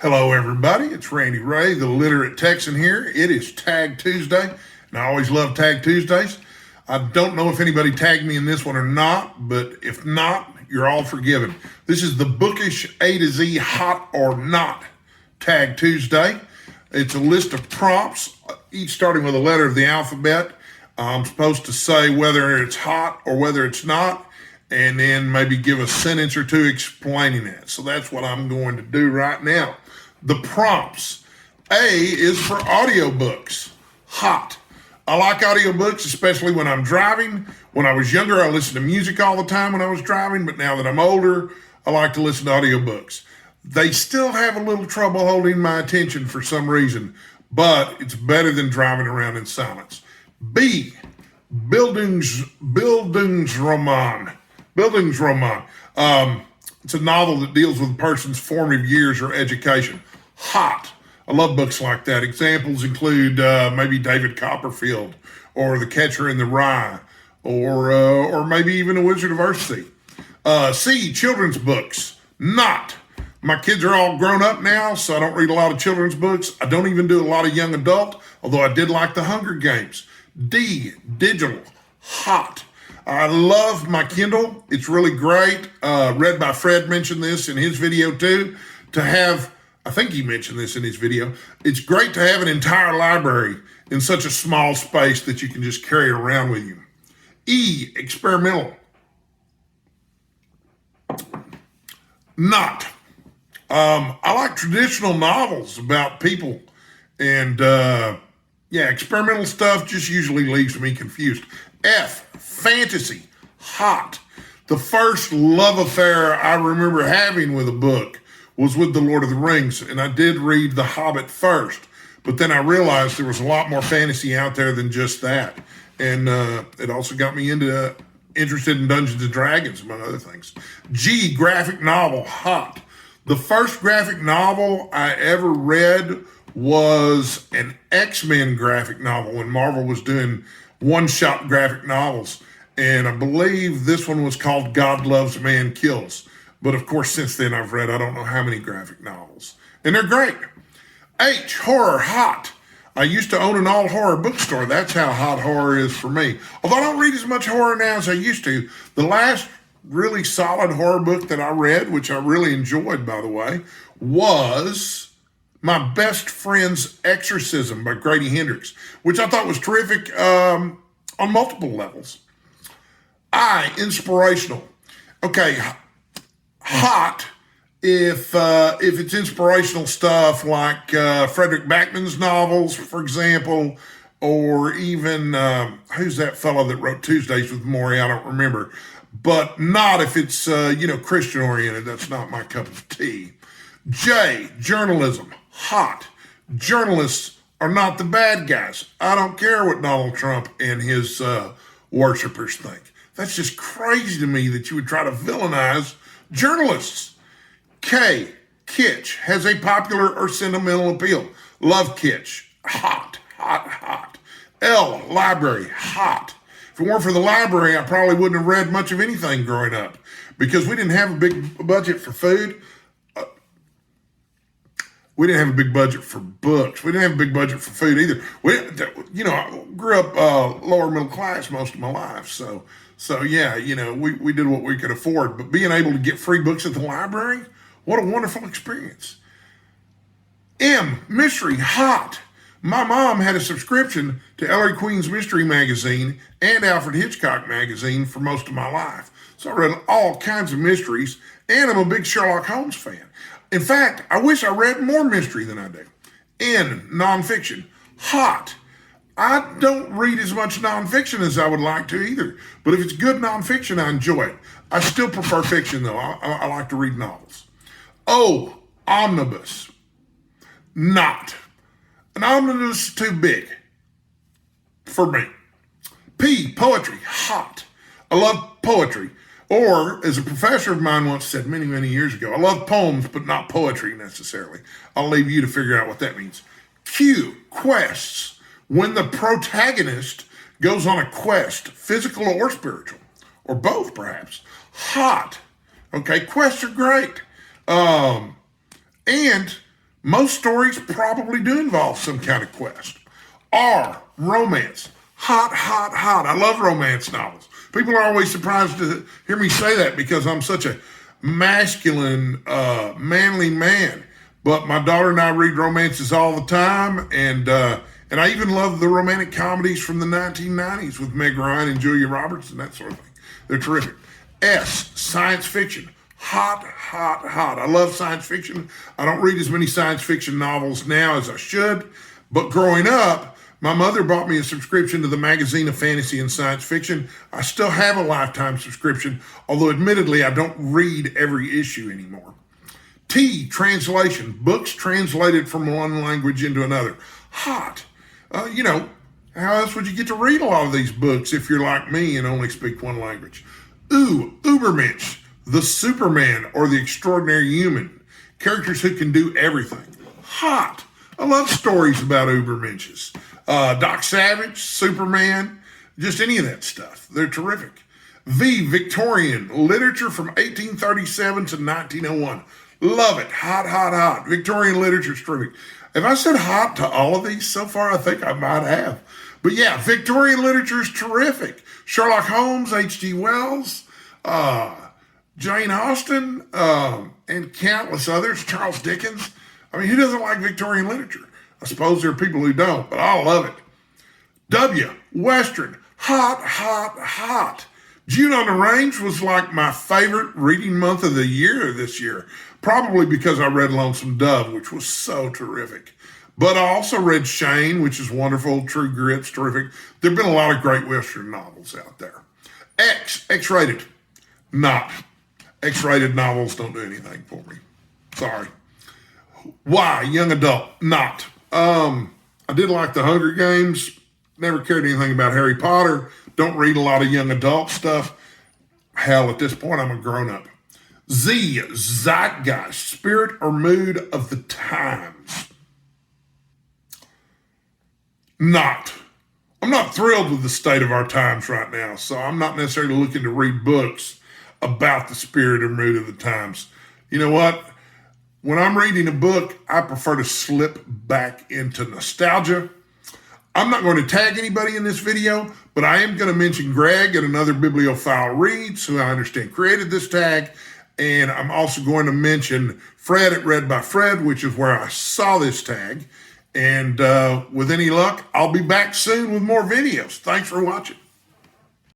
Hello, everybody. It's Randy Ray, the literate Texan here. It is Tag Tuesday, and I always love Tag Tuesdays. I don't know if anybody tagged me in this one or not, but if not, you're all forgiven. This is the Bookish A to Z Hot or Not Tag Tuesday. It's a list of prompts, each starting with a letter of the alphabet. I'm supposed to say whether it's hot or whether it's not, and then maybe give a sentence or two explaining that. So that's what I'm going to do right now. The prompts. A is for audiobooks. Hot. I like audiobooks, especially when I'm driving. When I was younger, I listened to music all the time when I was driving, but now that I'm older, I like to listen to audiobooks. They still have a little trouble holding my attention for some reason, but it's better than driving around in silence. B, Bildungsroman. Bildungsroman. It's a novel that deals with a person's formative years or education. Hot. I love books like that. Examples include maybe David Copperfield or The Catcher in the Rye or maybe even A Wizard of Earthsea. C, children's books. Not. My kids are all grown up now, so I don't read a lot of children's books. I don't even do a lot of young adult, although I did like The Hunger Games. D, digital. Hot. I love my Kindle. It's really great. Read by Fred mentioned this in his video too. To have, I think he mentioned this in his video, it's great to have an entire library in such a small space that you can just carry it around with you. E, experimental. Not. I like traditional novels about people and experimental stuff just usually leaves me confused. F, fantasy. Hot. The first love affair I remember having with a book was with The Lord of the Rings, and I did read The Hobbit first, but then I realized there was a lot more fantasy out there than just that, and it also got me interested in Dungeons & Dragons, among other things. G, graphic novel. Hot. The first graphic novel I ever read was an X-Men graphic novel when Marvel was doing one-shot graphic novels. And I believe this one was called God Loves, Man Kills. But of course, since then I've read I don't know how many graphic novels. And they're great. H, horror. Hot. I used to own an all-horror bookstore. That's how hot horror is for me. Although I don't read as much horror now as I used to. The last really solid horror book that I read, which I really enjoyed, by the way, was My Best Friend's Exorcism by Grady Hendrix, which I thought was terrific on multiple levels. I, inspirational. Okay, hot if it's inspirational stuff like Frederick Backman's novels, for example, or even who's that fellow that wrote Tuesdays with Morrie? I don't remember. But not if it's Christian oriented. That's not my cup of tea. J, journalism. Hot. Journalists are not the bad guys. I don't care what Donald Trump and his worshipers think. That's just crazy to me that you would try to villainize journalists. K, kitsch, has a popular or sentimental appeal. Love kitsch. Hot, hot, hot. L, library. Hot. If it weren't for the library, I probably wouldn't have read much of anything growing up because we didn't have a big budget for food. We didn't have a big budget for books. We didn't have a big budget for food either. I grew up lower middle class most of my life. So yeah, we did what we could afford. But being able to get free books at the library, what a wonderful experience. M, mystery. Hot. My mom had a subscription to Ellery Queen's Mystery Magazine and Alfred Hitchcock Magazine for most of my life. So I read all kinds of mysteries, and I'm a big Sherlock Holmes fan. In fact, I wish I read more mystery than I do. N, nonfiction. Hot. I don't read as much nonfiction as I would like to either, but if it's good nonfiction, I enjoy it. I still prefer fiction, though. I like to read novels. O, omnibus. Not. An omnibus is too big for me. P, poetry. Hot. I love poetry. Or, as a professor of mine once said many, many years ago, I love poems, but not poetry necessarily. I'll leave you to figure out what that means. Q, quests. When the protagonist goes on a quest, physical or spiritual, or both perhaps. Hot. Okay, quests are great. And Most stories probably do involve some kind of quest. R, romance. Hot, hot, hot. I love romance novels. People are always surprised to hear me say that because I'm such a masculine, manly man. But my daughter and I read romances all the time, and I even love the romantic comedies from the 1990s with Meg Ryan and Julia Roberts and that sort of thing. They're terrific. S, science fiction. Hot, hot, hot. I love science fiction. I don't read as many science fiction novels now as I should, but growing up, my mother bought me a subscription to the Magazine of Fantasy and Science Fiction. I still have a lifetime subscription, although admittedly I don't read every issue anymore. T, translation. Books translated from one language into another. Hot. How else would you get to read a lot of these books if you're like me and only speak one language? Ooh, Übermensch. The Superman or the extraordinary human. Characters who can do everything. Hot. I love stories about Übermensches. Doc Savage, Superman, just any of that stuff. They're terrific. V, Victorian. Literature from 1837 to 1901. Love it. Hot, hot, hot. Victorian literature is terrific. Have I said hot to all of these so far? I think I might have. But yeah, Victorian literature is terrific. Sherlock Holmes, H.G. Wells, Jane Austen, and countless others, Charles Dickens. I mean, who doesn't like Victorian literature? I suppose there are people who don't, but I love it. W, Western, hot, hot, hot. June on the Range was like my favorite reading month of the year this year, probably because I read Lonesome Dove, which was so terrific. But I also read Shane, which is wonderful. True Grit's terrific. There have been a lot of great Western novels out there. X, X-rated. Not. X-rated novels don't do anything for me. Sorry. Y, young adult. Not. I did like the Hunger Games. Never cared anything about Harry Potter. Don't read a lot of young adult stuff. Hell, at this point, I'm a grown-up. Z, zeitgeist, spirit or mood of the times. Not. I'm not thrilled with the state of our times right now, so I'm not necessarily looking to read books about the spirit or mood of the times. You know what? When I'm reading a book, I prefer to slip back into nostalgia. I'm not going to tag anybody in this video, but I am going to mention Greg at Another Bibliophile Reads, who I understand created this tag. And I'm also going to mention Fred at Read by Fred, which is where I saw this tag. And with any luck, I'll be back soon with more videos. Thanks for watching.